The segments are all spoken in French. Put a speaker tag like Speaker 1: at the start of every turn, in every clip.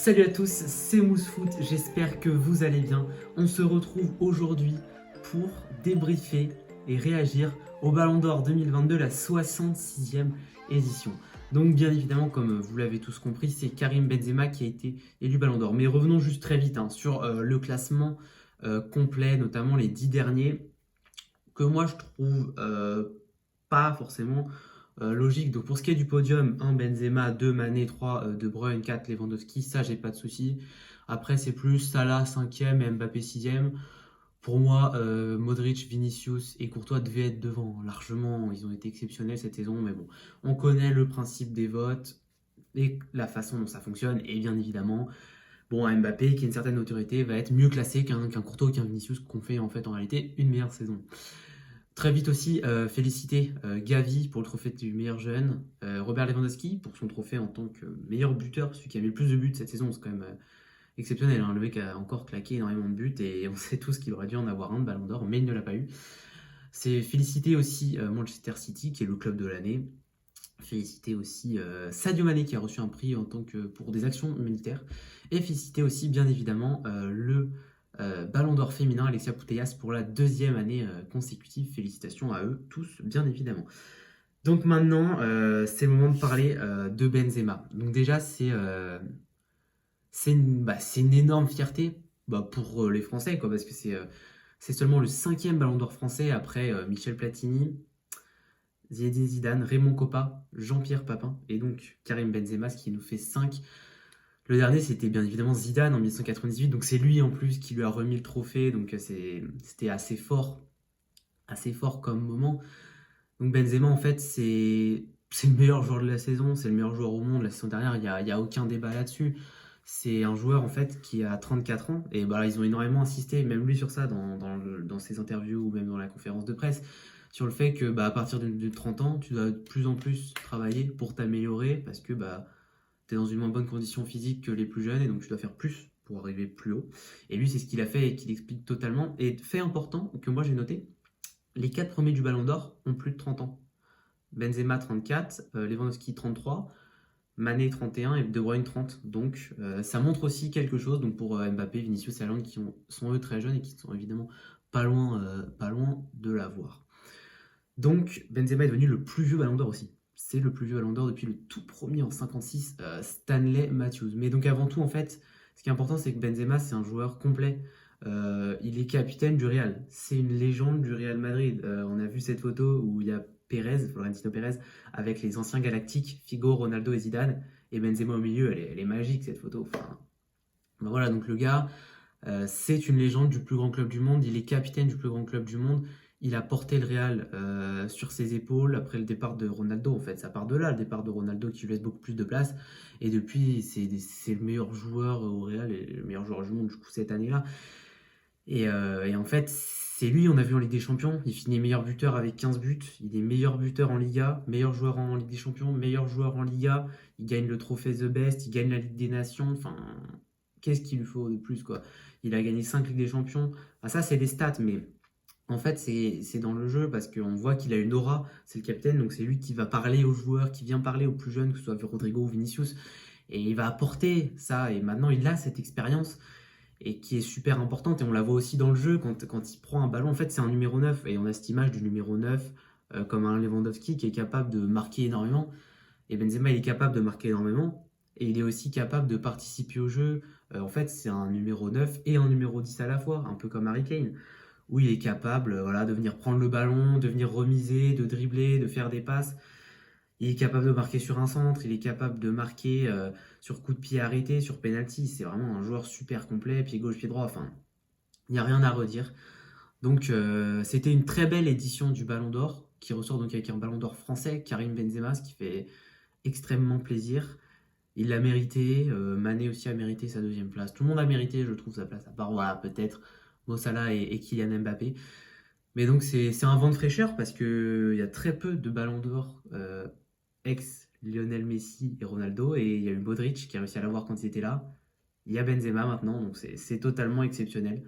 Speaker 1: Salut à tous, c'est Moussefoot, j'espère que vous allez bien. On se retrouve aujourd'hui pour débriefer et réagir au Ballon d'Or 2022, la 66e édition. Donc bien évidemment, comme vous l'avez tous compris, c'est Karim Benzema qui a été élu Ballon d'Or. Mais revenons juste très vite sur le classement complet, notamment les 10 derniers, que moi je trouve pas forcément logique. Donc pour ce qui est du podium, 1 Benzema, 2 Mané, 3 De Bruyne, 4 Lewandowski, ça j'ai pas de souci. Après c'est plus Salah 5e et Mbappé 6e. Pour moi, Modric, Vinicius et Courtois devaient être devant largement. Ils ont été exceptionnels cette saison, mais bon, on connaît le principe des votes et la façon dont ça fonctionne. Et bien évidemment, bon, Mbappé qui a une certaine autorité va être mieux classé qu'un Courtois ou qu'un Vinicius qu'on fait en fait en réalité une meilleure saison. Très vite aussi, féliciter Gavi pour le trophée du meilleur jeune, Robert Lewandowski pour son trophée en tant que meilleur buteur, celui qui a mis le plus de buts cette saison, c'est quand même exceptionnel, hein. Le mec a encore claqué énormément de buts et on sait tous qu'il aurait dû en avoir un de Ballon d'Or, mais il ne l'a pas eu. C'est féliciter aussi Manchester City qui est le club de l'année, féliciter aussi Sadio Mané qui a reçu un prix en tant que pour des actions militaires, et féliciter aussi bien évidemment le Ballon d'Or féminin, Alexia Putellas, pour la 2e année consécutive. Félicitations à eux tous, bien évidemment. Donc maintenant, c'est le moment de parler de Benzema. Donc déjà, c'est une énorme fierté pour les Français, quoi, parce que c'est seulement le 5e Ballon d'Or français après Michel Platini, Zinedine Zidane, Raymond Kopa, Jean-Pierre Papin et donc Karim Benzema, ce qui nous fait 5. Le dernier, c'était bien évidemment Zidane en 1998, donc c'est lui en plus qui lui a remis le trophée, donc c'était assez fort comme moment. Donc Benzema, en fait, c'est le meilleur joueur de la saison, c'est le meilleur joueur au monde la saison dernière, il y a aucun débat là-dessus. C'est un joueur en fait qui a 34 ans, et bah, ils ont énormément insisté, même lui sur ça, dans ses interviews ou même dans la conférence de presse, sur le fait que à partir de 30 ans, tu dois de plus en plus travailler pour t'améliorer, parce que tu es dans une moins bonne condition physique que les plus jeunes et donc tu dois faire plus pour arriver plus haut. Et lui, c'est ce qu'il a fait et qu'il explique totalement. Et fait important que moi j'ai noté, les 4 premiers du Ballon d'Or ont plus de 30 ans. Benzema 34, Lewandowski 33, Mané 31 et De Bruyne 30. Donc ça montre aussi quelque chose donc pour Mbappé, Vinicius et Haaland qui sont eux très jeunes et qui sont évidemment pas loin de l'avoir. Donc Benzema est devenu le plus vieux Ballon d'Or aussi. C'est le plus vieux Ballon d'Or depuis le tout premier en 56, Stanley Matthews. Mais donc avant tout, en fait, ce qui est important, c'est que Benzema, c'est un joueur complet. Il est capitaine du Real. C'est une légende du Real Madrid. On a vu cette photo où il y a Florentino Pérez, avec les anciens Galactiques, Figo, Ronaldo et Zidane. Et Benzema au milieu, elle est magique cette photo. Enfin, voilà, donc le gars, c'est une légende du plus grand club du monde. Il est capitaine du plus grand club du monde. Il a porté le Real sur ses épaules après le départ de Ronaldo. En fait, ça part de là, le départ de Ronaldo qui lui laisse beaucoup plus de place. Et depuis, c'est le meilleur joueur au Real et le meilleur joueur du monde du coup cette année-là. Et en fait, c'est lui, on a vu en Ligue des Champions. Il finit meilleur buteur avec 15 buts. Il est meilleur buteur en Liga, meilleur joueur en Ligue des Champions, meilleur joueur en Liga. Il gagne le trophée The Best, il gagne la Ligue des Nations. Enfin, qu'est-ce qu'il lui faut de plus, quoi? Il a gagné 5 Ligues des Champions. Ça, c'est des stats, mais en fait, c'est dans le jeu parce qu'on voit qu'il a une aura, c'est le capitaine, donc c'est lui qui va parler aux joueurs, qui vient parler aux plus jeunes, que ce soit Rodrigo ou Vinicius, et il va apporter ça, et maintenant il a cette expérience, et qui est super importante, et on la voit aussi dans le jeu, quand il prend un ballon, en fait c'est un numéro 9 et on a cette image du numéro 9 comme un Lewandowski qui est capable de marquer énormément, et Benzema il est capable de marquer énormément, et il est aussi capable de participer au jeu. En fait c'est un numéro 9 et un numéro 10 à la fois, un peu comme Harry Kane où il est capable de venir prendre le ballon, de venir remiser, de dribbler, de faire des passes. Il est capable de marquer sur un centre, il est capable de marquer sur coup de pied arrêté, sur penalty. C'est vraiment un joueur super complet, pied gauche, pied droit. Enfin, il n'y a rien à redire. Donc, c'était une très belle édition du Ballon d'Or, qui ressort donc avec un Ballon d'Or français, Karim Benzema, ce qui fait extrêmement plaisir. Il l'a mérité, Mané aussi a mérité sa 2e place. Tout le monde a mérité, je trouve, sa place, à part voilà, peut-être Mo Salah et Kylian Mbappé. Mais donc c'est un vent de fraîcheur parce qu'il y a très peu de ballons d'or ex-Lionel Messi et Ronaldo. Et il y a eu Modric qui a réussi à l'avoir quand il était là. Il y a Benzema maintenant, donc c'est totalement exceptionnel.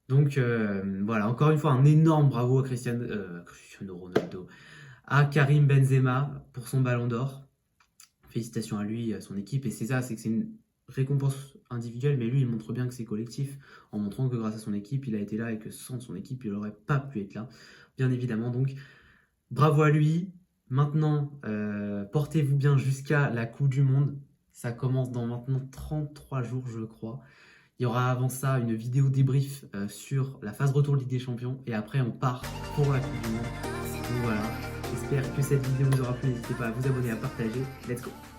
Speaker 1: Donc voilà, encore une fois, un énorme bravo à Cristiano Ronaldo, à Karim Benzema pour son ballon d'or. Félicitations à lui, à son équipe. Et c'est ça, c'est que c'est récompense individuelle, mais lui, il montre bien que c'est collectif, en montrant que grâce à son équipe, il a été là et que sans son équipe, il n'aurait pas pu être là, bien évidemment. Donc, bravo à lui. Maintenant, portez-vous bien jusqu'à la Coupe du Monde. Ça commence dans maintenant 33 jours, je crois. Il y aura avant ça une vidéo débrief sur la phase retour Ligue des Champions. Et après, on part pour la Coupe du Monde. Donc voilà, j'espère que cette vidéo vous aura plu. N'hésitez pas à vous abonner, à partager. Let's go!